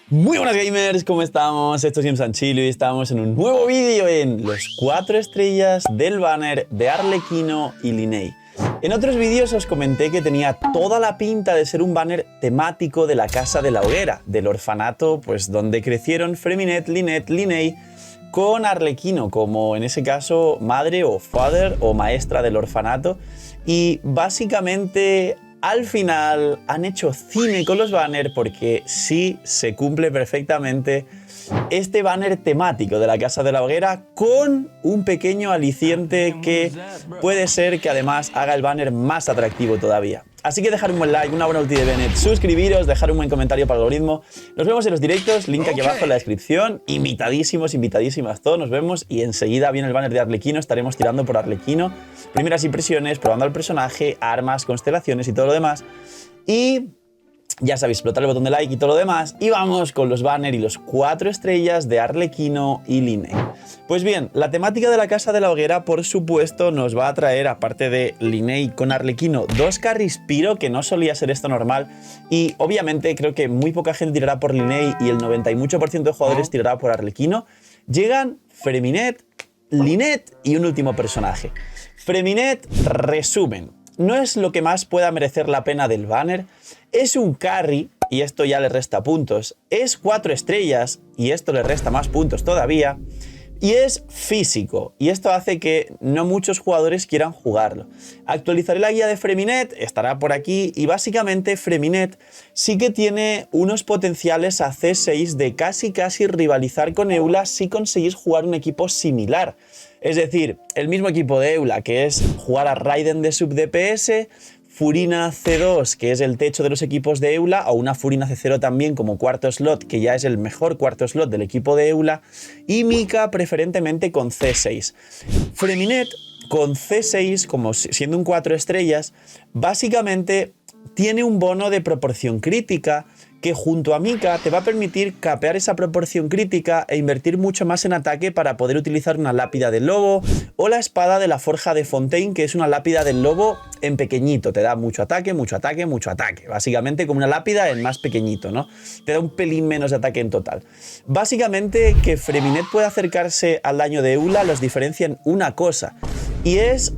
Muy buenas gamers, ¿cómo estamos? Esto es GamesandChill y estamos en un nuevo vídeo en los 4 estrellas del banner de Arlecchino y Liney. En otros vídeos os comenté que tenía toda la pinta de ser un banner temático de la Casa de la Hoguera, del orfanato pues donde crecieron Freminet, Lynette, Liney con Arlecchino como en ese caso madre o father o maestra del orfanato, y básicamente al final han hecho cine con los banners porque sí se cumple perfectamente este banner temático de la Casa de la Hoguera, con un pequeño aliciente que puede ser que además haga el banner más atractivo todavía. Así que dejar un buen like, una buena ulti de Bennett, suscribiros, dejar un buen comentario para el algoritmo. Nos vemos en los directos, link aquí abajo en la descripción. Invitadísimos, invitadísimas todos, nos vemos y enseguida viene el banner de Arlecchino, estaremos tirando por Arlecchino. Primeras impresiones, probando al personaje, armas, constelaciones y todo lo demás. Y ya sabéis, explotar el botón de like y todo lo demás. Y vamos con los banners y los 4 estrellas de Arlecchino y Liney. Pues bien, la temática de la Casa de la Hoguera, por supuesto, nos va a traer, aparte de Liney con Arlecchino, 2 carries Pyro, que no solía ser esto normal. Y obviamente creo que muy poca gente tirará por Liney y el 90 y mucho % de jugadores tirará por Arlecchino. Llegan Freminet, Lynette y un último personaje. Freminet, resumen. No es lo que más pueda merecer la pena del banner. Es un carry, y esto ya le resta puntos. Es 4 estrellas, y esto le resta más puntos todavía. Y es físico, y esto hace que no muchos jugadores quieran jugarlo. Actualizaré la guía de Freminet, estará por aquí, y básicamente Freminet sí que tiene unos potenciales a C6 de casi rivalizar con Eula si conseguís jugar un equipo similar. Es decir, el mismo equipo de Eula, que es jugar a Raiden de sub DPS, Furina C2, que es el techo de los equipos de Eula, o una Furina C0 también como cuarto slot, que ya es el mejor cuarto slot del equipo de Eula, y Mika preferentemente con C6. Freminet con C6, como siendo un 4 estrellas, básicamente tiene un bono de proporción crítica que junto a Mika te va a permitir capear esa proporción crítica e invertir mucho más en ataque para poder utilizar una lápida del lobo o la espada de la forja de Fontaine, que es una lápida del lobo en pequeñito. Te da mucho ataque, mucho ataque, mucho ataque. Básicamente como una lápida en más pequeñito, ¿no? Te da un pelín menos de ataque en total. Básicamente que Freminet pueda acercarse al daño de Eula los diferencia en una cosa, y es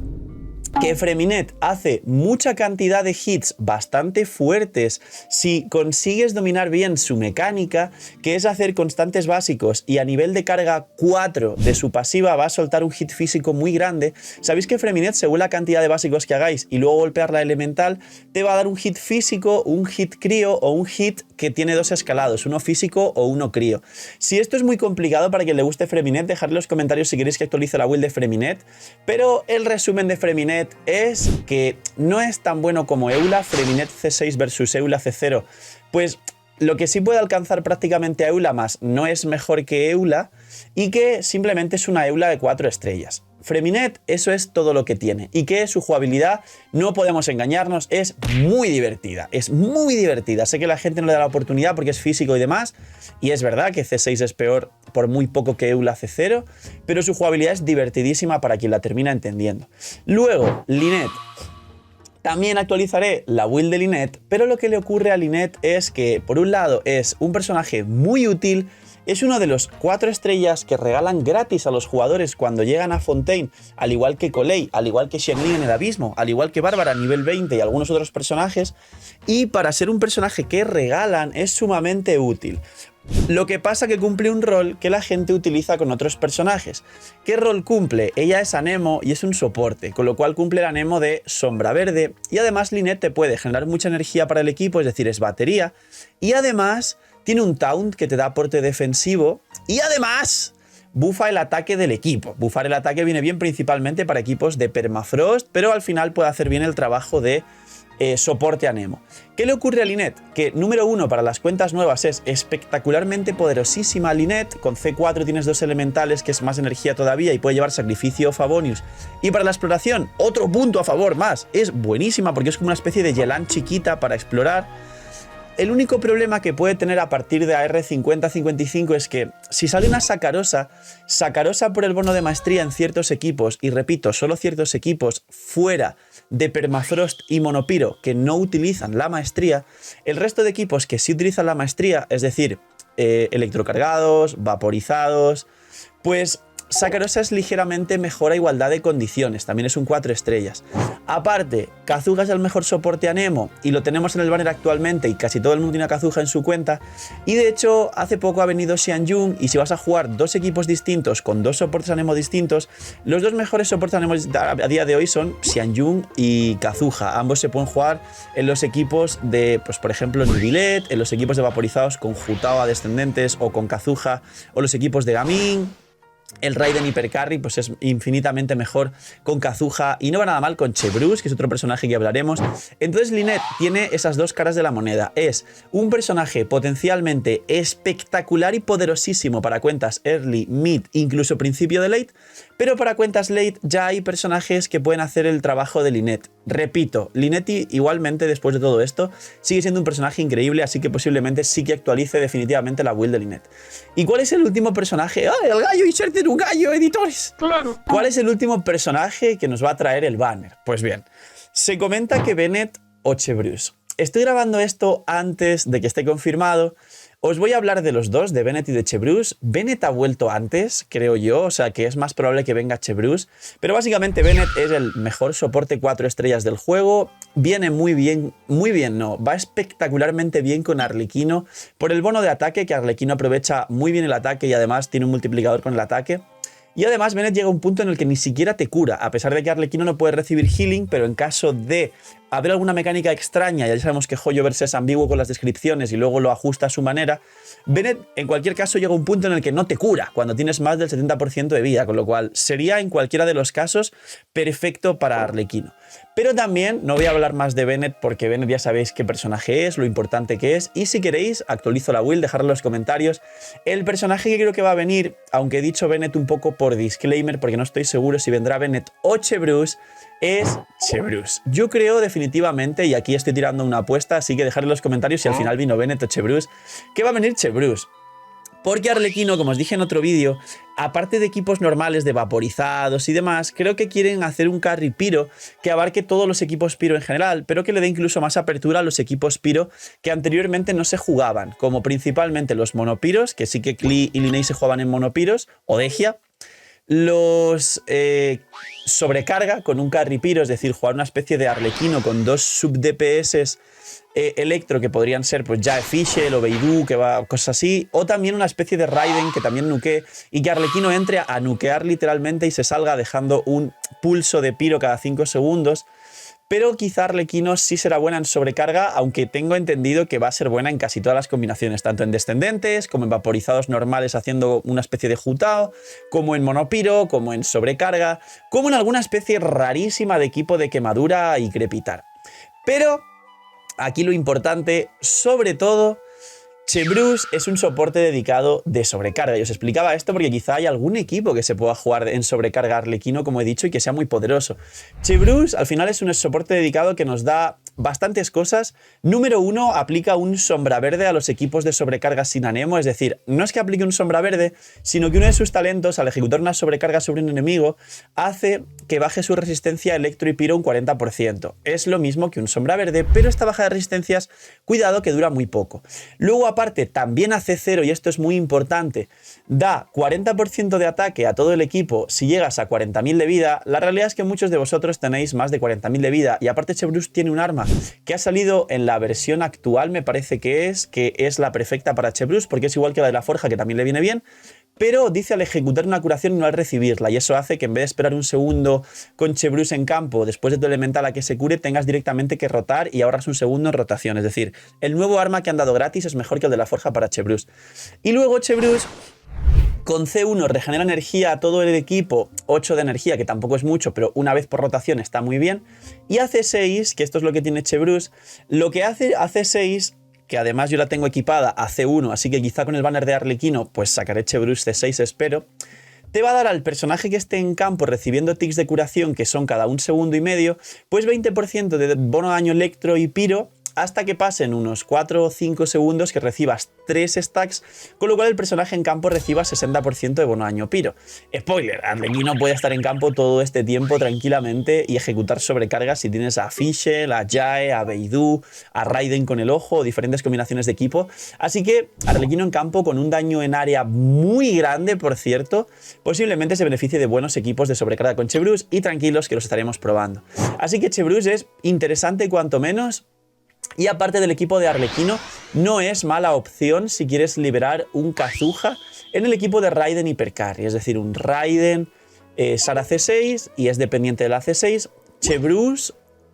que Freminet hace mucha cantidad de hits bastante fuertes si consigues dominar bien su mecánica, que es hacer constantes básicos, y a nivel de carga 4 de su pasiva va a soltar un hit físico muy grande. Sabéis que Freminet, según la cantidad de básicos que hagáis y luego golpear la elemental, te va a dar un hit físico, un hit crío o un hit que tiene 2 escalados, uno físico o uno crío. Si esto es muy complicado para quien le guste Freminet, dejadle en los comentarios si queréis que actualice la build de Freminet, pero el resumen de Freminet es que no es tan bueno como Eula. Freminet C6 versus Eula C0, pues lo que sí puede alcanzar prácticamente a Eula más no es mejor que Eula, y que simplemente es una Eula de 4 estrellas. Freminet, eso es todo lo que tiene, y que su jugabilidad, no podemos engañarnos, es muy divertida. Es muy divertida. Sé que la gente no le da la oportunidad porque es físico y demás, y es verdad que C6 es peor por muy poco que Eula C0, pero su jugabilidad es divertidísima para quien la termina entendiendo. Luego, Lynette. También actualizaré la build de Lynette, pero lo que le ocurre a Lynette es que, por un lado, es un personaje muy útil. Es uno de los 4 estrellas que regalan gratis a los jugadores cuando llegan a Fontaine, al igual que Colei, al igual que Xiangling en el Abismo, al igual que Bárbara nivel 20 y algunos otros personajes, y para ser un personaje que regalan es sumamente útil. Lo que pasa que cumple un rol que la gente utiliza con otros personajes. ¿Qué rol cumple? Ella es Anemo y es un soporte, con lo cual cumple el Anemo de sombra verde, y además Lynette te puede generar mucha energía para el equipo, es decir, es batería, y además tiene un taunt que te da aporte defensivo, y además bufa el ataque del equipo. Bufar el ataque viene bien principalmente para equipos de permafrost, pero al final puede hacer bien el trabajo de soporte a Nemo. ¿Qué le ocurre a Lynette? Que número 1 para las cuentas nuevas es espectacularmente poderosísima Lynette. Con C4 tienes 2 elementales, que es más energía todavía y puede llevar sacrificio o Favonius. Y para la exploración, otro punto a favor más. Es buenísima porque es como una especie de Yelan chiquita para explorar. El único problema que puede tener a partir de AR 50-55 es que si sale una Sakarosa por el bono de maestría en ciertos equipos, y repito, solo ciertos equipos fuera de Permafrost y Monopiro que no utilizan la maestría, el resto de equipos que sí utilizan la maestría, es decir, electrocargados, vaporizados. Pues Sakarosa es ligeramente mejor a igualdad de condiciones, también es un 4 estrellas. Aparte, Kazuha es el mejor soporte a Nemo y lo tenemos en el banner actualmente y casi todo el mundo tiene a Kazuha en su cuenta. Y de hecho, hace poco ha venido Xianyun y si vas a jugar dos equipos distintos con dos soportes a Nemo distintos, los dos mejores soportes a Nemo a día de hoy son Xianyun y Kazuha. Ambos se pueden jugar en los equipos de, pues por ejemplo, Nubilet, en los equipos de vaporizados con Jutao a descendentes o con Kazuha, o los equipos de Gaming. El Raiden Hypercarry pues es infinitamente mejor con Kazuha y no va nada mal con Chebrews, que es otro personaje que hablaremos. Entonces Lynette tiene esas dos caras de la moneda. Es un personaje potencialmente espectacular y poderosísimo para cuentas early, mid, incluso principio de late, pero para cuentas late ya hay personajes que pueden hacer el trabajo de Lynette. Repito, Lynette igualmente después de todo esto sigue siendo un personaje increíble, así que posiblemente sí que actualice definitivamente la build de Lynette. ¿Y cuál es el último personaje? ¡Ah, el gallo Inserter un gallo, editores! ¡Claro! ¿Cuál es el último personaje que nos va a traer el banner? Pues bien, se comenta que Bennett o Chebrews. Estoy grabando esto antes de que esté confirmado. Os voy a hablar de los dos, de Bennett y de Chebrews. Bennett ha vuelto antes, creo yo, o sea que es más probable que venga Chebrews. Pero básicamente Bennett es el mejor soporte 4 estrellas del juego. Viene muy bien, no, va espectacularmente bien con Arlequino por el bono de ataque, que Arlequino aprovecha muy bien el ataque y además tiene un multiplicador con el ataque. Y además Bennett llega a un punto en el que ni siquiera te cura, a pesar de que Arlequino no puede recibir healing, pero en caso de haber alguna mecánica extraña, ya sabemos que Hoyoverse es ambiguo con las descripciones y luego lo ajusta a su manera, Bennett en cualquier caso llega a un punto en el que no te cura cuando tienes más del 70% de vida, con lo cual sería en cualquiera de los casos perfecto para Arlequino. Pero también no voy a hablar más de Bennett porque Bennett ya sabéis qué personaje es, lo importante que es, y si queréis actualizo la build, dejadlo en los comentarios. El personaje que creo que va a venir, aunque he dicho Bennett un poco por disclaimer porque no estoy seguro si vendrá Bennett o Chebrews, es Chebrews. Yo creo definitivamente, y aquí estoy tirando una apuesta, así que dejadlo en los comentarios si al final vino Bennett o Chebrews, que va a venir Chebrews. Porque Arlequino, como os dije en otro vídeo, aparte de equipos normales de vaporizados y demás, creo que quieren hacer un carry Pyro que abarque todos los equipos Pyro en general, pero que le dé incluso más apertura a los equipos Pyro que anteriormente no se jugaban, como principalmente los monopiros, que sí que Klee y Linnea se jugaban en monopiros, o Dehya, los sobrecarga con un carry Pyro, es decir, jugar una especie de Arlequino con dos sub-DPS electro que podrían ser pues ya Fischl o Beidou, que va cosas así, o también una especie de Raiden que también nuquee y que Arlequino entre a nuquear literalmente y se salga dejando un pulso de Pyro cada 5 segundos. Pero quizá Arlequino sí será buena en sobrecarga, aunque tengo entendido que va a ser buena en casi todas las combinaciones, tanto en descendentes, como en vaporizados normales haciendo una especie de Jutao, como en monopiro, como en sobrecarga, como en alguna especie rarísima de equipo de quemadura y crepitar. Pero aquí lo importante, sobre todo, Chebrews es un soporte dedicado de sobrecarga. Y os explicaba esto porque quizá hay algún equipo que se pueda jugar en sobrecarga Arlequino, como he dicho, y que sea muy poderoso. Chebrews al final es un soporte dedicado que nos da bastantes cosas. Número 1, aplica un sombra verde a los equipos de sobrecarga sin anemo, es decir, no es que aplique un sombra verde, sino que uno de sus talentos, al ejecutar una sobrecarga sobre un enemigo, hace que baje su resistencia electro y pyro un 40%. Es lo mismo que un sombra verde, pero esta baja de resistencias, cuidado que dura muy poco. Luego, aparte, también hace 0, y esto es muy importante, da 40% de ataque a todo el equipo si llegas a 40.000 de vida. La realidad es que muchos de vosotros tenéis más de 40.000 de vida, y aparte Chebrews tiene un arma que ha salido en la versión actual, me parece que es la perfecta para Chebrews, porque es igual que la de la forja, que también le viene bien, pero dice al ejecutar una curación y no al recibirla, y eso hace que en vez de esperar un segundo con Chebrews en campo después de tu elemental a que se cure, tengas directamente que rotar y ahorras un segundo en rotación. Es decir, el nuevo arma que han dado gratis es mejor que el de la forja para Chebrews. Y luego Chebrews con C1 regenera energía a todo el equipo, 8 de energía, que tampoco es mucho, pero una vez por rotación está muy bien. Y a C6, que esto es lo que tiene Chebrews, lo que hace a C6, que además yo la tengo equipada a C1, así que quizá con el banner de Arlequino pues sacaré Chebrews C6, espero, te va a dar al personaje que esté en campo recibiendo tics de curación, que son cada 1,5 segundos, pues 20% de bono daño electro y pyro hasta que pasen unos 4 o 5 segundos que recibas 3 stacks, con lo cual el personaje en campo reciba 60% de bono daño piro. Spoiler, Arlequino puede estar en campo todo este tiempo tranquilamente y ejecutar sobrecargas si tienes a Fischl, a Jae, a Beidou, a Raiden con el ojo, diferentes combinaciones de equipo. Así que Arlequino en campo con un daño en área muy grande, por cierto, posiblemente se beneficie de buenos equipos de sobrecarga con Chevreuse, y tranquilos que los estaremos probando. Así que Chevreuse es interesante cuanto menos, y aparte del equipo de Arlequino, no es mala opción si quieres liberar un Kazuha en el equipo de Raiden Hypercarry, es decir, un Raiden Sara C6 y es dependiente de la C6, Chevreuse,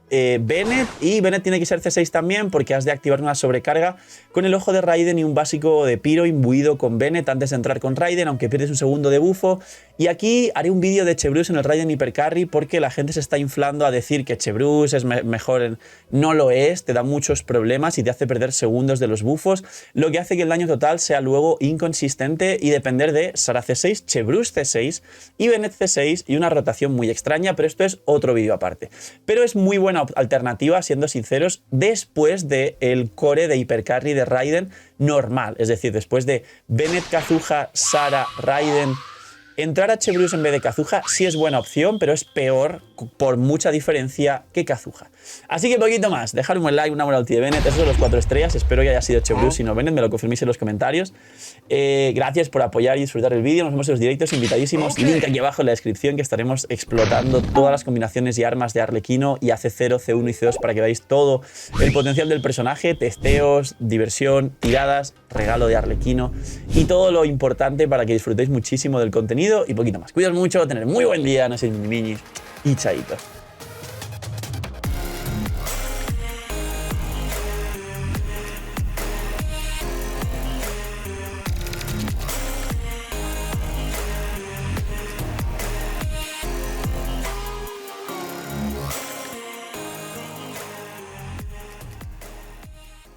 Bennett, y Bennett tiene que ser C6 también porque has de activar una sobrecarga con el ojo de Raiden y un básico de Pyro imbuido con Bennett antes de entrar con Raiden, aunque pierdes un segundo de bufo. Y aquí haré un vídeo de Chevreuse en el Raiden Hypercarry porque la gente se está inflando a decir que Chevreuse es mejor. No lo es, te da muchos problemas y te hace perder segundos de los bufos, lo que hace que el daño total sea luego inconsistente y depender de Sara C6, Chevreuse C6 y Bennett C6 y una rotación muy extraña, pero esto es otro vídeo aparte. Pero es muy buena alternativa, siendo sinceros, después del core de Hypercarry de Raiden normal, es decir, después de Bennett, Kazuha, Sara, Raiden. Entrar a Chevreuse en vez de Kazuha sí es buena opción, pero es peor por mucha diferencia que Kazuha. Así que poquito más, dejar un buen like, una buena ulti de Bennett, esos son los 4 estrellas, espero que haya sido Chevreuse, si no Bennett me lo confirméis en los comentarios. Gracias por apoyar y disfrutar el vídeo, nos vemos en los directos, invitadísimos, link aquí abajo en la descripción que estaremos explotando todas las combinaciones y armas de Arlequino y AC0, C1 y C2 para que veáis todo el potencial del personaje, testeos, diversión, tiradas, regalo de Arlequino y todo lo importante para que disfrutéis muchísimo del contenido y poquito más. Cuidaos mucho, tener muy buen día, no sé, minis y chaitos.